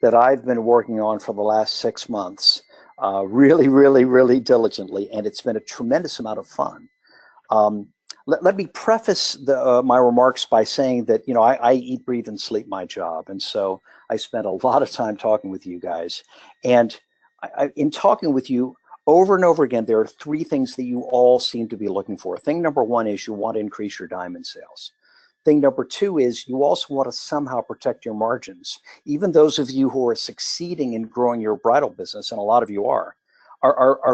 that I've been working on for the last 6 months, really diligently, and it's been a tremendous amount of fun. Um, let me preface my remarks by saying that, I eat, breathe, and sleep my job. And so I spent a lot of time talking with you guys. And in talking with you over and over again, there are three things that you all seem to be looking for. Thing number one is you want to increase your diamond sales. Thing number two is you also want to somehow protect your margins. Even those of you who are succeeding in growing your bridal business, and a lot of you are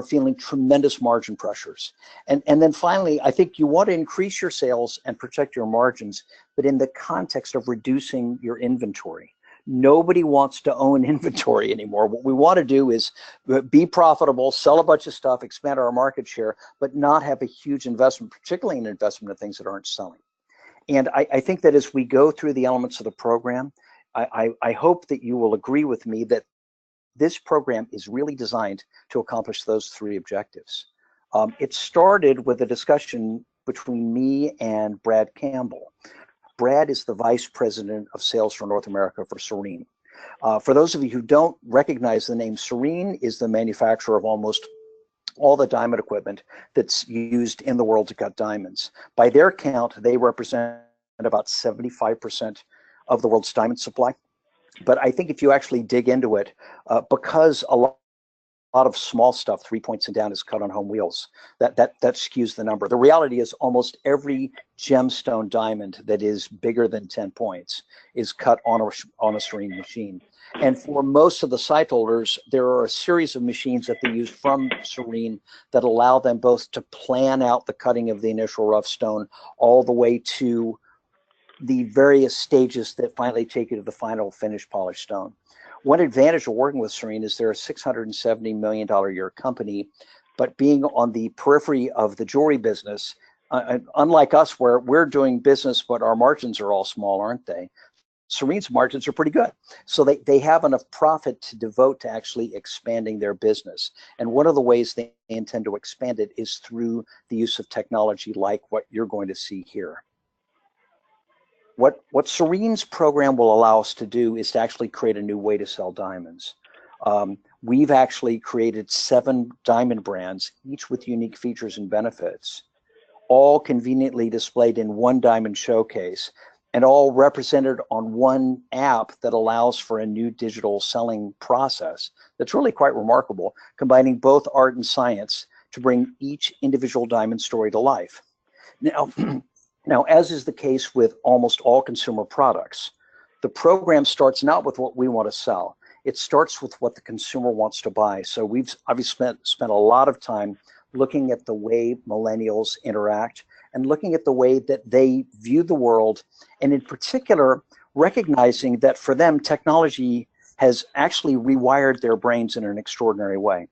feeling tremendous margin pressures. And then finally, I think you want to increase your sales and protect your margins, but in the context of reducing your inventory. Nobody wants to own inventory anymore. What we want to do is be profitable, sell a bunch of stuff, expand our market share, but not have a huge investment, particularly an investment in things that aren't selling. And I think that as we go through the elements of the program, I hope that you will agree with me that this program is really designed to accomplish those three objectives. It started with a discussion between me and Brad Campbell. Brad is the Vice President of Sales for North America for Serene. For those of you who don't recognize the name, Serene is the manufacturer of almost all the diamond equipment that's used in the world to cut diamonds. By their count, they represent about 75% of the world's diamond supply. But I think if you actually dig into it, because a lot of small stuff, 3 points and down, is cut on home wheels, that skews the number. The reality is almost every gemstone diamond that is bigger than 10 points is cut on a Serene machine. And for most of the site holders, there are a series of machines that they use from Serene that allow them both to plan out the cutting of the initial rough stone all the way to the various stages that finally take you to the final finished polished stone. One advantage of working with Serene is they're a $670 million a year company, but being on the periphery of the jewelry business, unlike us where we're doing business, but our margins are all small, aren't they? Serene's margins are pretty good. So they have enough profit to devote to actually expanding their business. And one of the ways they intend to expand it is through the use of technology like what you're going to see here. What Serene's program will allow us to do is to actually create a new way to sell diamonds. We've actually created 7 diamond brands, each with unique features and benefits, all conveniently displayed in one diamond showcase, and all represented on one app that allows for a new digital selling process that's really quite remarkable, combining both art and science to bring each individual diamond story to life. Now, as is the case with almost all consumer products, the program starts not with what we want to sell. It starts with what the consumer wants to buy. So we've obviously spent a lot of time looking at the way millennials interact and looking at the way that they view the world, and in particular, recognizing that for them, technology has actually rewired their brains in an extraordinary way.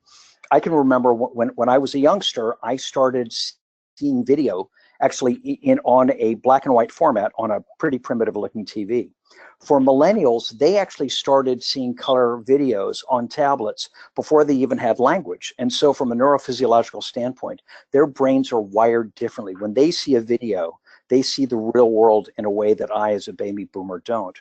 I can remember when I was a youngster, I started seeing video actually on a black and white format on a pretty primitive looking TV. For millennials, they actually started seeing color videos on tablets before they even had language. And so from a neurophysiological standpoint, their brains are wired differently. When they see a video, they see the real world in a way that I, as a baby boomer, don't.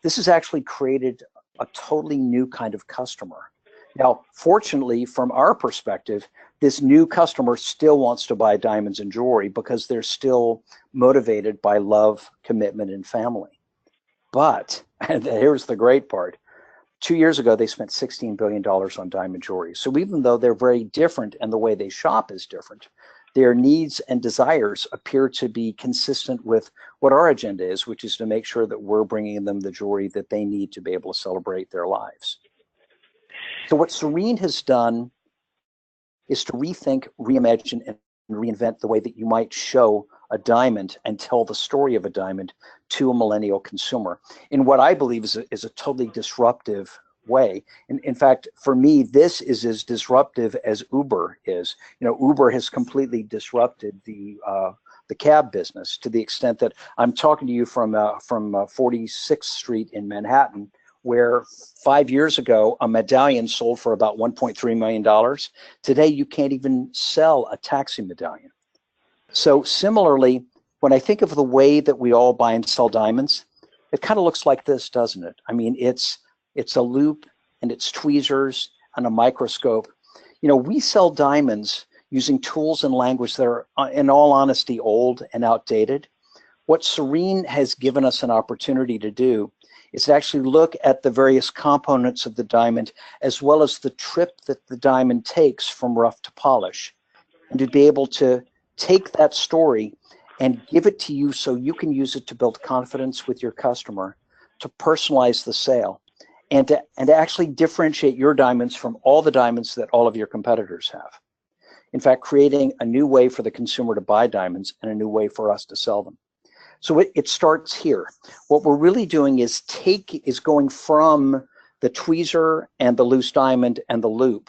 This has actually created a totally new kind of customer. Now, fortunately, from our perspective, this new customer still wants to buy diamonds and jewelry because they're still motivated by love, commitment, and family. But, and here's the great part, 2 years ago, they spent $16 billion on diamond jewelry. So even though they're very different and the way they shop is different, their needs and desires appear to be consistent with what our agenda is, which is to make sure that we're bringing them the jewelry that they need to be able to celebrate their lives. So what Serene has done is to rethink, reimagine, and reinvent the way that you might show a diamond and tell the story of a diamond to a millennial consumer in what I believe is a totally disruptive way. In fact, for me, this is as disruptive as Uber is. Uber has completely disrupted the cab business to the extent that I'm talking to you from 46th Street in Manhattan, where 5 years ago, a medallion sold for about $1.3 million. Today, you can't even sell a taxi medallion. So similarly, when I think of the way that we all buy and sell diamonds, it kind of looks like this, doesn't it? I mean, it's It's a loop and it's tweezers and a microscope. You know, we sell diamonds using tools and language that are, in all honesty, old and outdated. What Serene has given us an opportunity to do is to actually look at the various components of the diamond, as well as the trip that the diamond takes from rough to polish, and to be able to take that story and give it to you so you can use it to build confidence with your customer, to personalize the sale, and to actually differentiate your diamonds from all the diamonds that all of your competitors have. In fact, creating a new way for the consumer to buy diamonds and a new way for us to sell them. So it starts here. What we're really doing is going from the tweezer and the loose diamond and the loop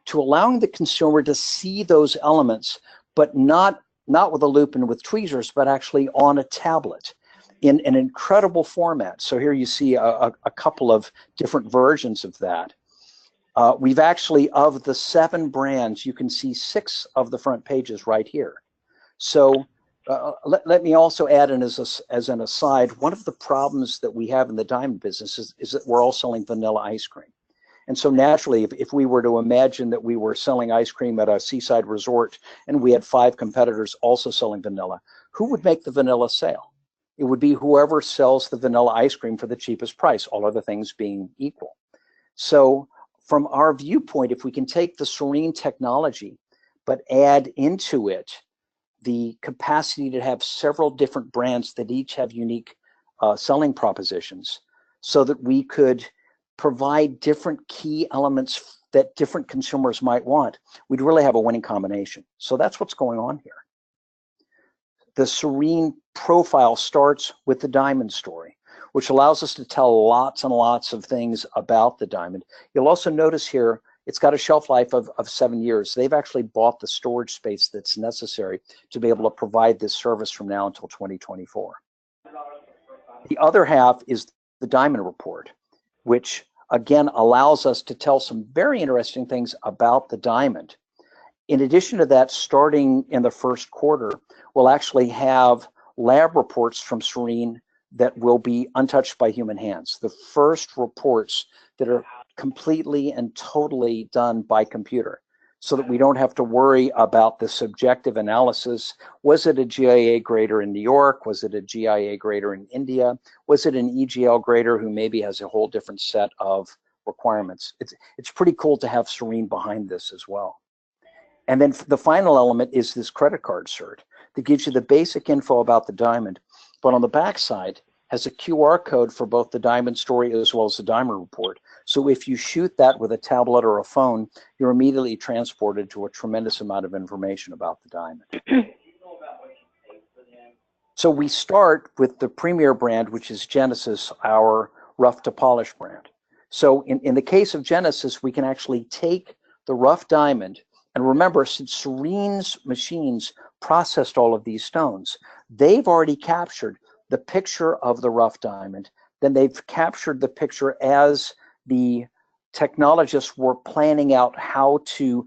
to allowing the consumer to see those elements, but not with a loop and with tweezers, but actually on a tablet in an incredible format. So here you see a couple of different versions of that. We've actually, of the 7 brands, you can see 6 of the front pages right here. So let me also add in as an aside, one of the problems that we have in the diamond business is that we're all selling vanilla ice cream. And so naturally, if we were to imagine that we were selling ice cream at a seaside resort and we had 5 competitors also selling vanilla, who would make the vanilla sale? It would be whoever sells the vanilla ice cream for the cheapest price, all other things being equal. So from our viewpoint, if we can take the Serene technology, but add into it the capacity to have several different brands that each have unique selling propositions, so that we could provide different key elements that different consumers might want, we'd really have a winning combination. So that's what's going on here. The Serene profile starts with the diamond story, which allows us to tell lots and lots of things about the diamond. You'll also notice here, it's got a shelf life of 7 years. They've actually bought the storage space that's necessary to be able to provide this service from now until 2024. The other half is the diamond report, which again allows us to tell some very interesting things about the diamond. In addition to that, starting in the first quarter, we'll actually have lab reports from Serene that will be untouched by human hands. The first reports that are completely and totally done by computer, so that we don't have to worry about the subjective analysis. Was it a GIA grader in New York? Was it a GIA grader in India? Was it an EGL grader who maybe has a whole different set of requirements? It's pretty cool to have Serene behind this as well. And then the final element is this credit card cert that gives you the basic info about the diamond, but on the back side has a QR code for both the diamond story as well as the diamond report. So if you shoot that with a tablet or a phone, you're immediately transported to a tremendous amount of information about the diamond. So we start with the premier brand, which is Genesis, our rough to polish brand. So in the case of Genesis, we can actually take the rough diamond, and remember, since Serene's machines processed all of these stones, they've already captured the picture of the rough diamond. Then they've captured the picture as the technologists were planning out how to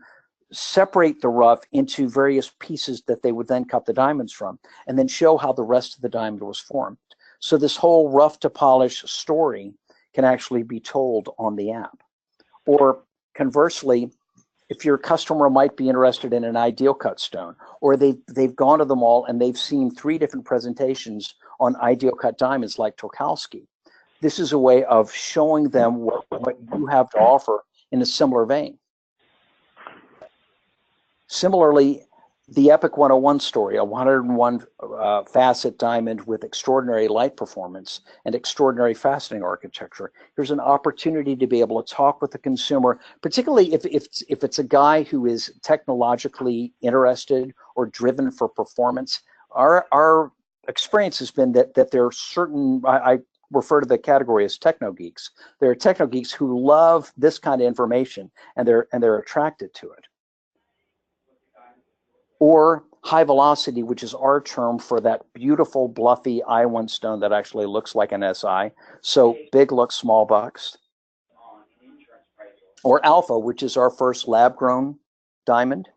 separate the rough into various pieces that they would then cut the diamonds from, and then show how the rest of the diamond was formed. So this whole rough to polish story can actually be told on the app. Or conversely, if your customer might be interested in an ideal cut stone, or they've gone to them all and they've seen 3 different presentations on ideal cut diamonds like Tokowski, this is a way of showing them what you have to offer in a similar vein. Similarly, the Epic 101 story, a 101 facet diamond with extraordinary light performance and extraordinary faceting architecture. Here's an opportunity to be able to talk with the consumer, particularly if it's a guy who is technologically interested or driven for performance. Our experience has been that there are certain, I refer to the category as techno geeks. There are techno geeks who love this kind of information, and they're attracted to it. Or high velocity, which is our term for that beautiful, bluffy I1 stone that actually looks like an SI. So big looks, small bucks. Or alpha, which is our first lab-grown diamond.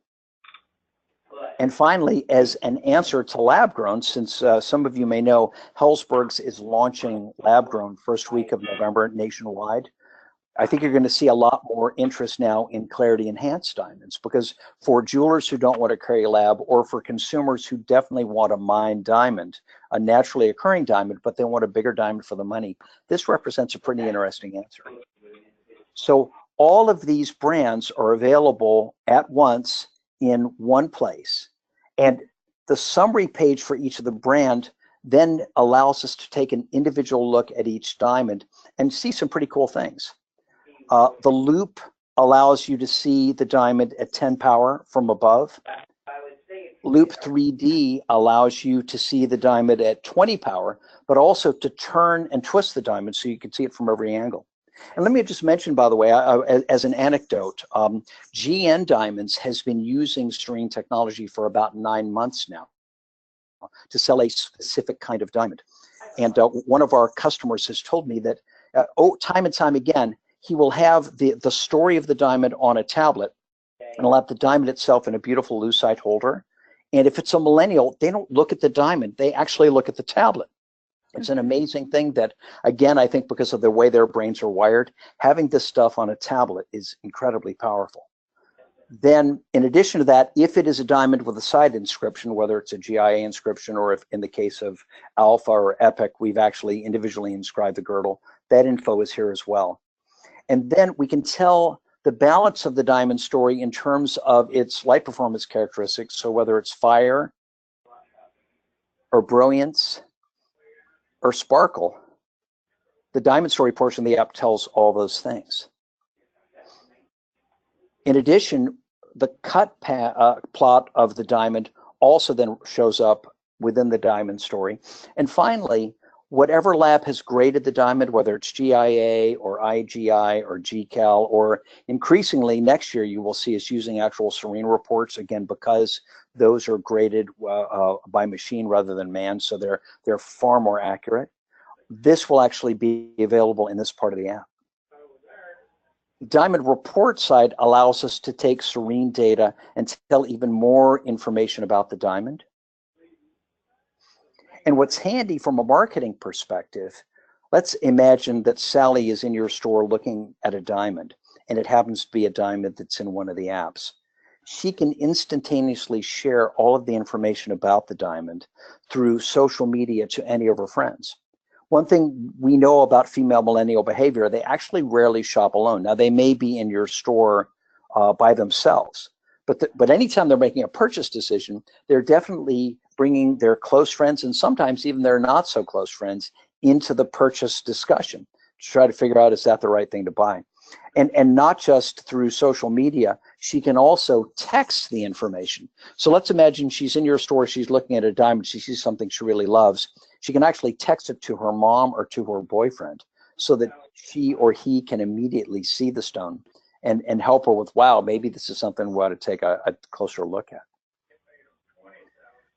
And finally, as an answer to lab-grown, since some of you may know, Helzberg's is launching lab-grown first week of November nationwide. I think you're going to see a lot more interest now in clarity enhanced diamonds, because for jewelers who don't want to carry a lab, or for consumers who definitely want a mined diamond, a naturally occurring diamond, but they want a bigger diamond for the money, this represents a pretty interesting answer. So all of these brands are available at once in one place. And the summary page for each of the brand then allows us to take an individual look at each diamond and see some pretty cool things. The loop allows you to see the diamond at 10 power from above. Loop 3D allows you to see the diamond at 20 power, but also to turn and twist the diamond so you can see it from every angle. And let me just mention, by the way, as an anecdote, GN Diamonds has been using serene technology for about 9 months now to sell a specific kind of diamond. And one of our customers has told me that time and time again, he will have the story of the diamond on a tablet, and he'll have the diamond itself in a beautiful lucite holder. And if it's a millennial, they don't look at the diamond, they actually look at the tablet. It's an amazing thing that, again, I think because of the way their brains are wired, having this stuff on a tablet is incredibly powerful. Then, in addition to that, if it is a diamond with a side inscription, whether it's a GIA inscription, or if in the case of Alpha or Epic, we've actually individually inscribed the girdle, that info is here as well. And then we can tell the balance of the diamond story in terms of its light performance characteristics. So whether it's fire or brilliance or sparkle, the diamond story portion of the app tells all those things. In addition, the cut plot of the diamond also then shows up within the diamond story. And finally, whatever lab has graded the diamond, whether it's GIA or IGI or GCal, or increasingly next year you will see us using actual serene reports, again, because those are graded by machine rather than man, so they're far more accurate. This will actually be available in this part of the app. Diamond report side allows us to take serene data and tell even more information about the diamond. And what's handy from a marketing perspective, let's imagine that Sally is in your store looking at a diamond, and it happens to be a diamond that's in one of the apps. She can instantaneously share all of the information about the diamond through social media to any of her friends. One thing we know about female millennial behavior, they actually rarely shop alone. Now, they may be in your store by themselves, but anytime they're making a purchase decision, they're definitely bringing their close friends and sometimes even their not so close friends into the purchase discussion to try to figure out, is that the right thing to buy? And not just through social media, she can also text the information. So let's imagine she's in your store, she's looking at a diamond, she sees something she really loves. She can actually text it to her mom or to her boyfriend so that she or he can immediately see the stone and help her with, wow, maybe this is something we ought to take a closer look at.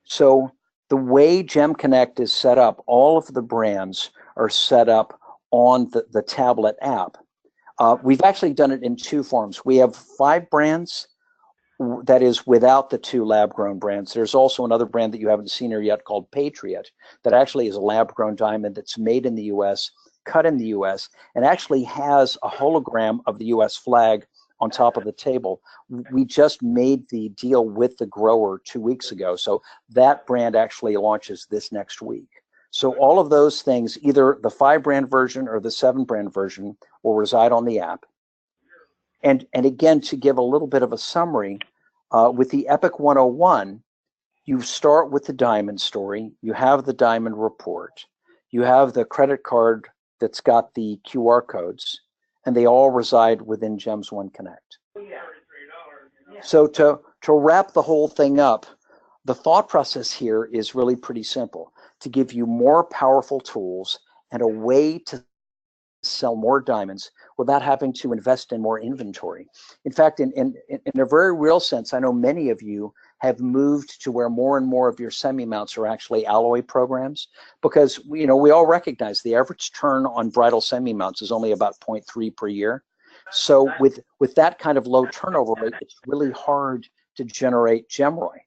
So the way Gem Connect is set up, all of the brands are set up on the tablet app. We've actually done it in 2 forms. We have 5 brands, that is without the 2 lab-grown brands. There's also another brand that you haven't seen here yet called Patriot, that actually is a lab-grown diamond that's made in the US, cut in the US, and actually has a hologram of the US flag on top of the table. We just made the deal with the grower 2 weeks ago, so that brand actually launches this next week. So all of those things, either the 5-brand version or the 7-brand version, will reside on the app. And again, to give a little bit of a summary, with the Epic 101, you start with the diamond story, you have the diamond report, you have the credit card that's got the QR codes, and they all reside within GEMS One Connect. So to wrap the whole thing up, the thought process here is really pretty simple: to give you more powerful tools and a way to sell more diamonds without having to invest in more inventory. In fact, in a very real sense, I know many of you have moved to where more and more of your semi-mounts are actually alloy programs, because we all recognize the average turn on bridal semi-mounts is only about 0.3 per year. So with that kind of low turnover rate, it's really hard to generate GemROI.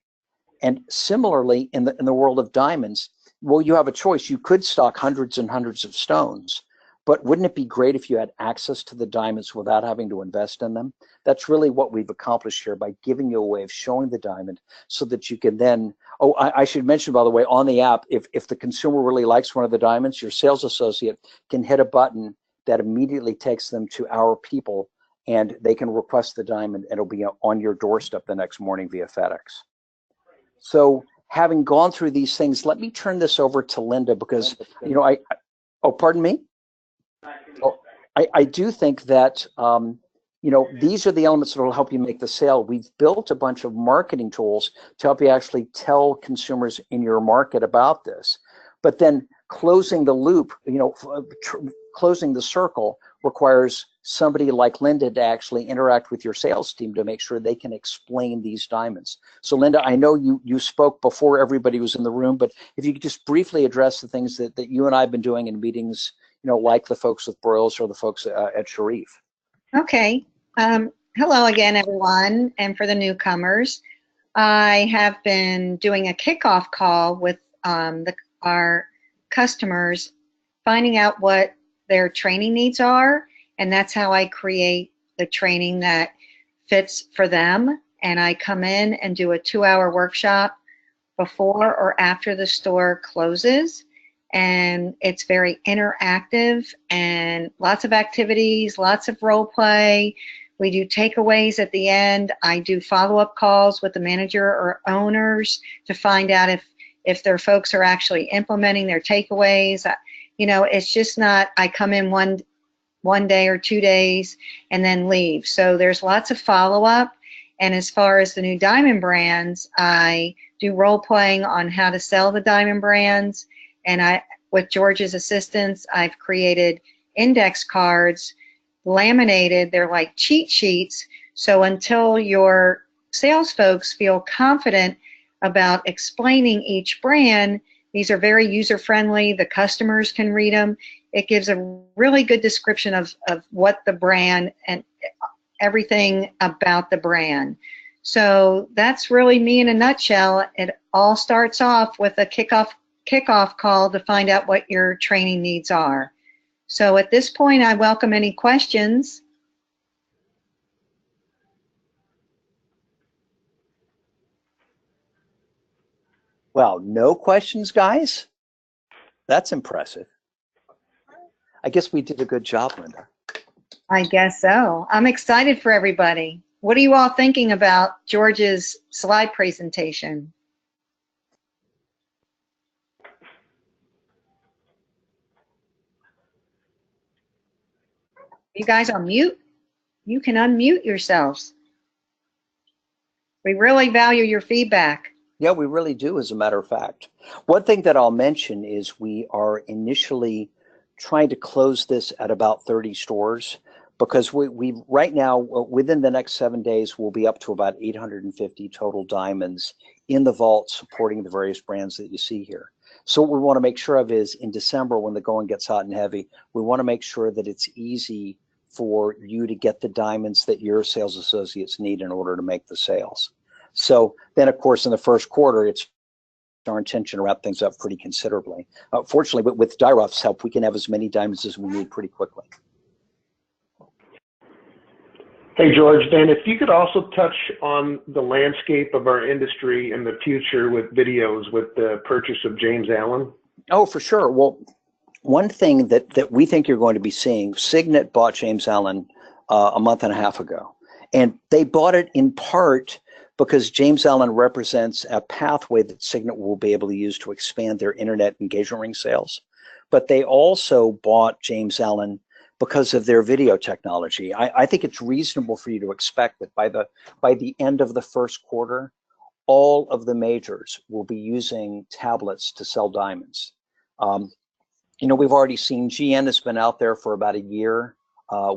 And similarly, in the world of diamonds, well, you have a choice. You could stock hundreds and hundreds of stones, but wouldn't it be great if you had access to the diamonds without having to invest in them? That's really what we've accomplished here by giving you a way of showing the diamond so that you can then, oh, I should mention, by the way, on the app, if the consumer really likes one of the diamonds, your sales associate can hit a button that immediately takes them to our people, and they can request the diamond, and it'll be on your doorstep the next morning via FedEx. So having gone through these things, let me turn this over to Linda, because, you know, oh, pardon me? Oh, I do think that, you know, these are the elements that will help you make the sale. We've built a bunch of marketing tools to help you actually tell consumers in your market about this. But then closing the loop, you know, closing the circle requires somebody like Linda to actually interact with your sales team to make sure they can explain these diamonds. So Linda, I know you spoke before everybody was in the room, but if you could just briefly address the things that you and I have been doing in meetings, you know, like the folks with Broyles or the folks at Sharif. Okay. Hello again, everyone, and for the newcomers. I have been doing a kickoff call with our customers, finding out what their training needs are, and that's how I create the training that fits for them. And I come in and do a 2-hour workshop before or after the store closes, and it's very interactive and lots of activities, lots of role play. We do takeaways at the end. I do follow-up calls with the manager or owners to find out if their folks are actually implementing their takeaways. You know, it's just not, I come in one day or 2 days and then leave. So there's lots of follow-up. And as far as the new diamond brands, I do role playing on how to sell the diamond brands. And with George's assistance, I've created index cards, laminated. They're like cheat sheets. So until your sales folks feel confident about explaining each brand, these are very user-friendly. The customers can read them. It gives a really good description of what the brand and everything about the brand. So that's really me in a nutshell. It all starts off with a kickoff call to find out what your training needs are. So at this point, I welcome any questions. Well, no questions, guys? That's impressive. I guess we did a good job, Linda. I guess so. I'm excited for everybody. What are you all thinking about George's slide presentation? You guys on mute? You can unmute yourselves. We really value your feedback. Yeah, we really do, as a matter of fact. One thing that I'll mention is we are initially trying to close this at about 30 stores, because we right now, within the next 7 days, we'll be up to about 850 total diamonds in the vault supporting the various brands that you see here. So what we want to make sure of is in December, when the going gets hot and heavy, we want to make sure that it's easy for you to get the diamonds that your sales associates need in order to make the sales. So then, of course, in the first quarter, it's our intention to wrap things up pretty considerably. Fortunately, but with Dyrof's help, we can have as many diamonds as we need pretty quickly. Hey, George, then if you could also touch on the landscape of our industry in the future with videos with the purchase of James Allen. Oh, for sure. Well, one thing that we think you're going to be seeing, Signet bought James Allen a month and a half ago, and they bought it in part because James Allen represents a pathway that Signet will be able to use to expand their internet engagement ring sales. But they also bought James Allen because of their video technology. I think it's reasonable for you to expect that by the end of the first quarter, all of the majors will be using tablets to sell diamonds. You know, we've already seen GN has been out there for about a year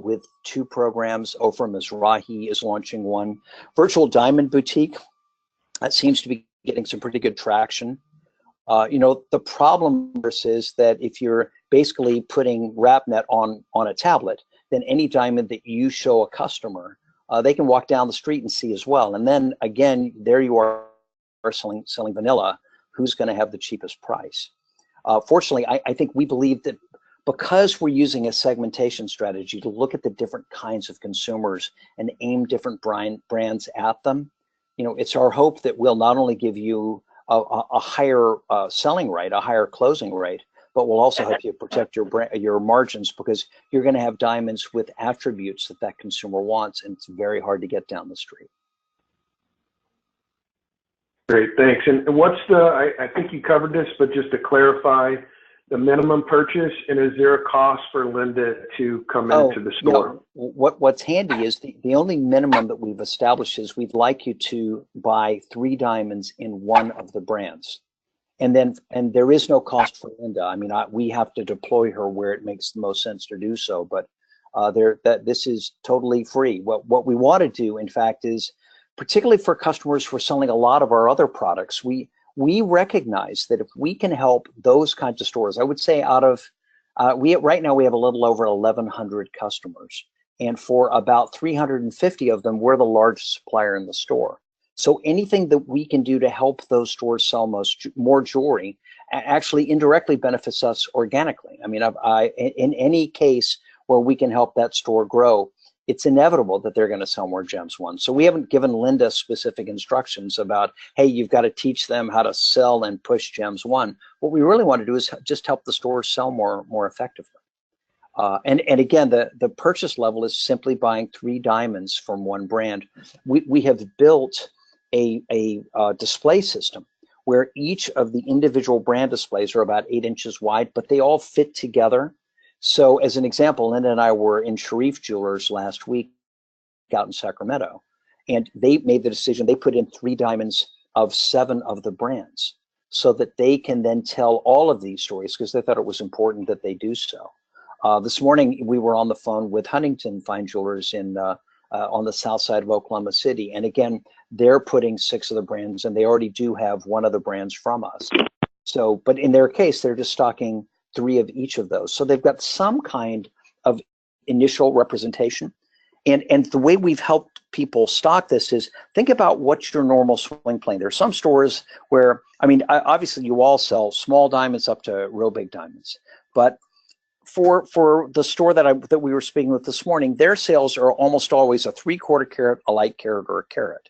with 2 programs. Ofra Mizrahi is launching one. Virtual Diamond Boutique, that seems to be getting some pretty good traction. You know, the problem is that if you're basically putting RapNet on a tablet, then any diamond that you show a customer, they can walk down the street and see as well. And then again, there you are selling vanilla. Who's going to have the cheapest price? Fortunately, I think we believe that because we're using a segmentation strategy to look at the different kinds of consumers and aim different brands at them, it's our hope that we'll not only give you a higher selling rate, a higher closing rate, but will also help you protect your margins, because you're going to have diamonds with attributes that consumer wants, and it's very hard to get down the street. Great, thanks. And what's I think you covered this, but just to clarify, the minimum purchase, and is there a cost for Linda to come into the store? What's handy is the only minimum that we've established is we'd like you to buy 3 diamonds in one of the brands. And there is no cost for Linda. I mean, we have to deploy her where it makes the most sense to do so, but this is totally free. What we want to do, in fact, is particularly for customers who are selling a lot of our other products, we recognize that if we can help those kinds of stores, I would say out of, right now we have a little over 1,100 customers, and for about 350 of them, we're the largest supplier in the store. So anything that we can do to help those stores sell more jewelry actually indirectly benefits us organically. I mean, in any case where we can help that store grow, it's inevitable that they're going to sell more Gems One. So we haven't given Linda specific instructions about, hey, you've got to teach them how to sell and push Gems One. What we really want to do is just help the stores sell more effectively. And again, the purchase level is simply buying 3 diamonds from one brand. We have built a display system where each of the individual brand displays are about 8 inches wide, but they all fit together. So as an example, Linda and I were in Sharif Jewelers last week out in Sacramento, and they made the decision, they put in 3 diamonds of 7 of the brands so that they can then tell all of these stories, because they thought it was important that they do so. This morning, we were on the phone with Huntington Fine Jewelers on the south side of Oklahoma City. And again, they're putting 6 of the brands, and they already do have 1 of the brands from us. So, but in their case, they're just stocking 3 of each of those. So they've got some kind of initial representation. And the way we've helped people stock this is, think about what's your normal swing plane. There are some stores where, I mean, obviously you all sell small diamonds up to real big diamonds, but for the store that we were speaking with this morning, their sales are almost always a 3/4 carat, a light carat, or a carat.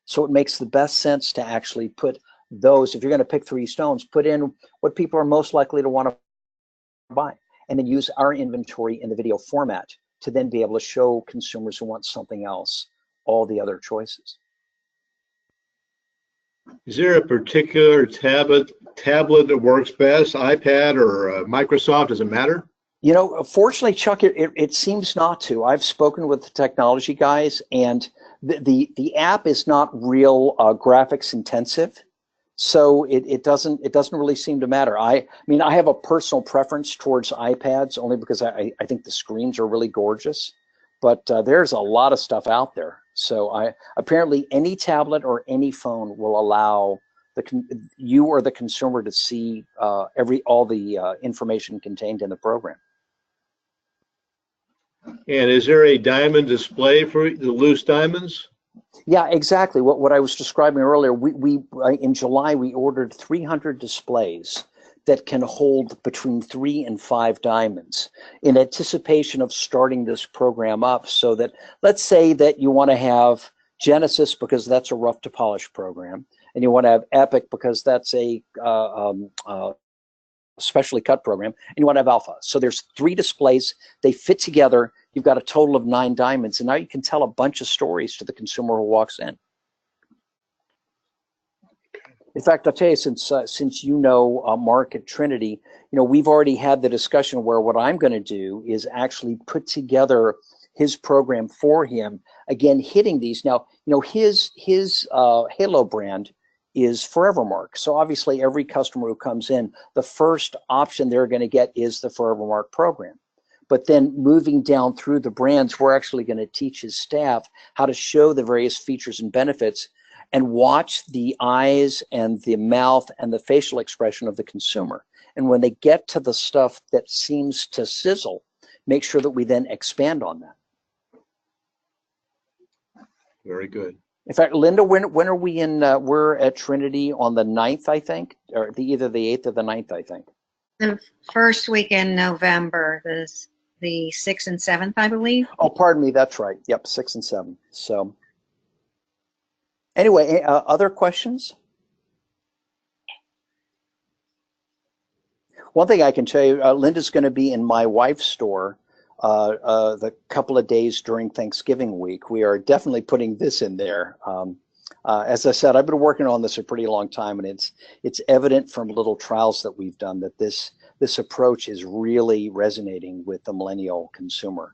So it makes the best sense to actually put those, if you're going to pick 3 stones, put in what people are most likely to want to buy, and then use our inventory in the video format to then be able to show consumers who want something else all the other choices. Is there a particular tablet that works best, iPad or Microsoft? Does it matter? Fortunately, Chuck, it seems not to. I've spoken with the technology guys, and the app is not real graphics intensive, so it doesn't really seem to matter. I mean, I have a personal preference towards iPads only because I think the screens are really gorgeous, but there's a lot of stuff out there. So apparently any tablet or any phone will allow you or the consumer to see all the information contained in the program. And is there a diamond display for the loose diamonds? Yeah, exactly. What I was describing earlier, we in July, we ordered 300 displays that can hold between 3 and 5 diamonds in anticipation of starting this program up, so that, let's say that you want to have Genesis because that's a rough to polish program, and you want to have Epic because that's a specially cut program, and you want to have Alpha. So there's 3 displays, they fit together, you've got a total of 9 diamonds, and now you can tell a bunch of stories to the consumer who walks in. In fact, I'll tell you, since Mark at Trinity, we've already had the discussion where what I'm going to do is actually put together his program for him, again, hitting these. Now, his Halo brand is Forevermark. So obviously every customer who comes in, the first option they're going to get is the Forevermark program. But then moving down through the brands, we're actually going to teach his staff how to show the various features and benefits and watch the eyes and the mouth and the facial expression of the consumer. And when they get to the stuff that seems to sizzle, make sure that we then expand on that. Very good. In fact, Linda, when are we in? We're at Trinity on the 9th, I think, or either the 8th or the 9th, I think. The first week in November, the 6th and 7th, I believe. Oh, pardon me. That's right. Yep, 6 and 7. So anyway, other questions? One thing I can tell you, Linda's going to be in my wife's store the couple of days during Thanksgiving week. We are definitely putting this in there. As I said, I've been working on this a pretty long time, and it's evident from little trials that we've done that this approach is really resonating with the millennial consumer.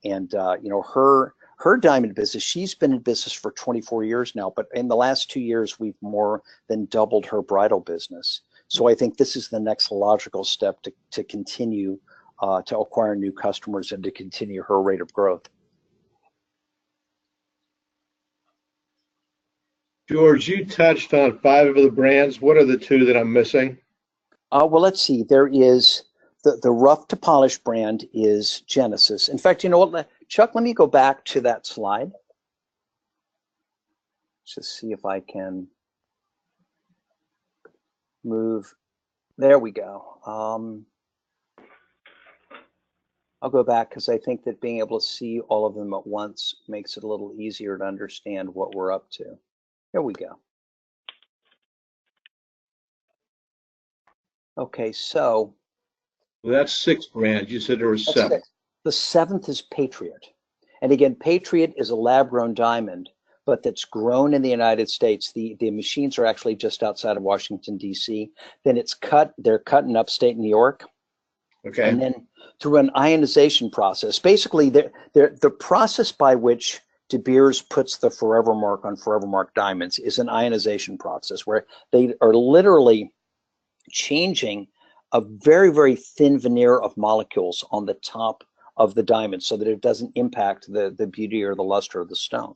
And you know, her diamond business, she's been in business for 24 years now, but in the last 2 years, we've more than doubled her bridal business. So I think this is the next logical step to continue to acquire new customers and to continue her rate of growth. George, you touched on 5 of the brands. What are the 2 that I'm missing? Well, let's see. There is the rough to polish brand is Genesis. In fact, you know what, Chuck, let me go back to that slide. Just see if I can move. There we go. I'll go back because I think that being able to see all of them at once makes it a little easier to understand what we're up to. There we go. Okay, so. Well, that's 6 brands. You said there were 7. 6. The 7th is Patriot. And again, Patriot is a lab-grown diamond, but that's grown in the United States. The machines are actually just outside of Washington, D.C. Then it's cut. They're cut in upstate New York. Okay. And then through an ionization process. Basically, the process by which De Beers puts the Forever Mark on Forever Mark diamonds is an ionization process where they are literally changing a very, very thin veneer of molecules on the top of the diamond so that it doesn't impact the beauty or the luster of the stone.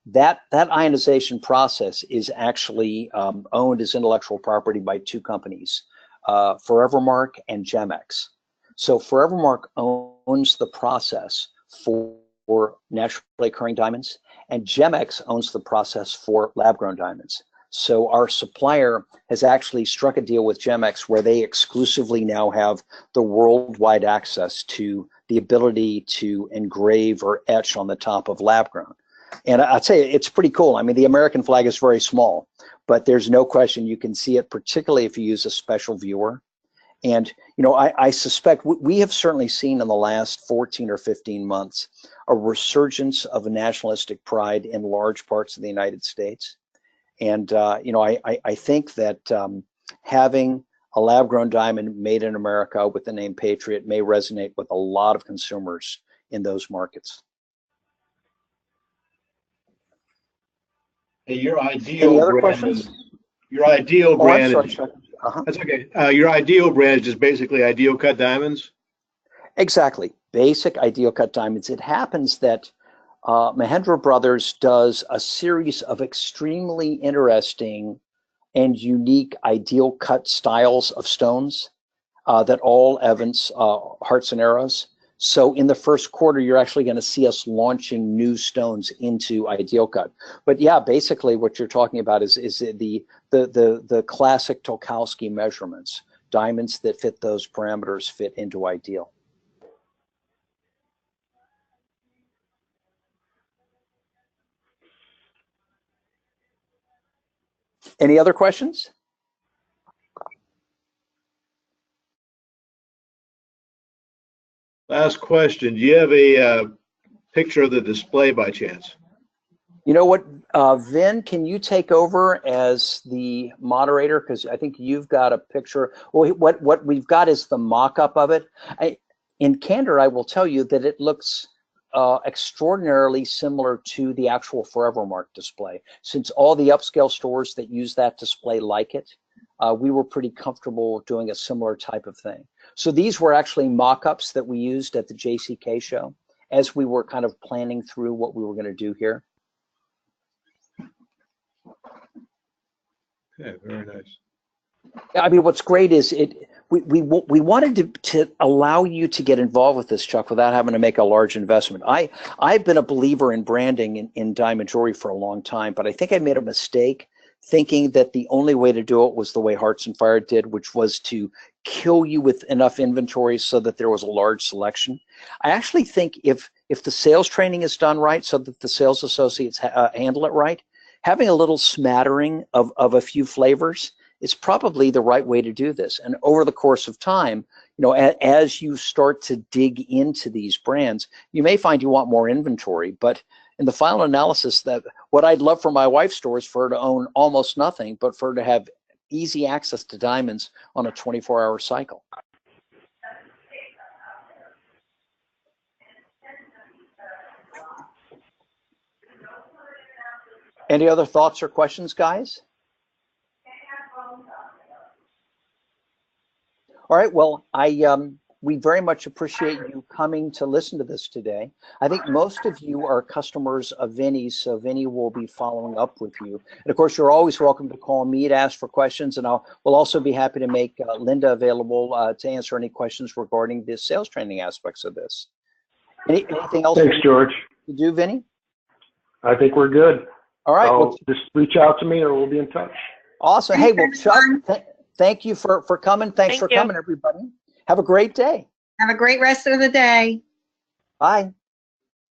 That ionization process is actually owned as intellectual property by 2 companies, Forevermark and Gemex. So Forevermark owns the process for naturally occurring diamonds, and Gemex owns the process for lab-grown diamonds. So our supplier has actually struck a deal with Gemex where they exclusively now have the worldwide access to the ability to engrave or etch on the top of lab-grown. And I'll tell you, it's pretty cool. I mean, the American flag is very small, but there's no question you can see it, particularly if you use a special viewer. And, you know, I suspect we have certainly seen in the last 14 or 15 months a resurgence of nationalistic pride in large parts of the United States. And, you know, I think that having a lab-grown diamond made in America with the name Patriot may resonate with a lot of consumers in those markets. Hey, your ideal Any other brand questions? is your ideal Oh, brand I'm sorry, is Chuck. that's okay. Your ideal brand is just basically ideal cut diamonds. Exactly. Basic ideal cut diamonds. It happens that Mahendra Brothers does a series of extremely interesting and unique ideal cut styles of stones that all evince hearts and arrows. So in the first quarter, you're actually going to see us launching new stones into ideal cut. But yeah, basically what you're talking about is the classic Tolkowski measurements. Diamonds that fit those parameters fit into ideal. Any other questions? Last question. Do you have a picture of the display by chance? You know what, Vin, can you take over as the moderator? Because I think you've got a picture. Well, what we've got is the mock-up of it. In candor, I will tell you that it looks extraordinarily similar to the actual Forevermark display. Since all the upscale stores that use that display like it, we were pretty comfortable doing a similar type of thing. So these were actually mock-ups that we used at the JCK show as we were kind of planning through what we were going to do here. Okay, very nice. I mean, what's great is we wanted to allow you to get involved with this, Chuck, without having to make a large investment. I've been a believer in branding in diamond jewelry for a long time, but I think I made a mistake thinking that the only way to do it was the way Hearts and Fire did, which was to kill you with enough inventory so that there was a large selection. I actually think if the sales training is done right, so that the sales associates handle it right, having a little smattering of a few flavors is probably the right way to do this. And over the course of time, you know, as you start to dig into these brands, you may find you want more inventory, but in the final analysis, that what I'd love for my wife's store is for her to own almost nothing, but for her to have easy access to diamonds on a 24-hour cycle. Any other thoughts or questions, guys? All right, well, we very much appreciate you coming to listen to this today. I think most of you are customers of Vinny's, so Vinny will be following up with you. And of course, you're always welcome to call me to ask for questions, and we'll also be happy to make Linda available to answer any questions regarding the sales training aspects of this. Anything else? Thanks, George. To do, Vinny? I think we're good. All right. Well, just reach out to me or we'll be in touch. Awesome. Hey, well, Chuck, thank you for coming. Thanks for coming, everybody. Have a great day. Have a great rest of the day. Bye.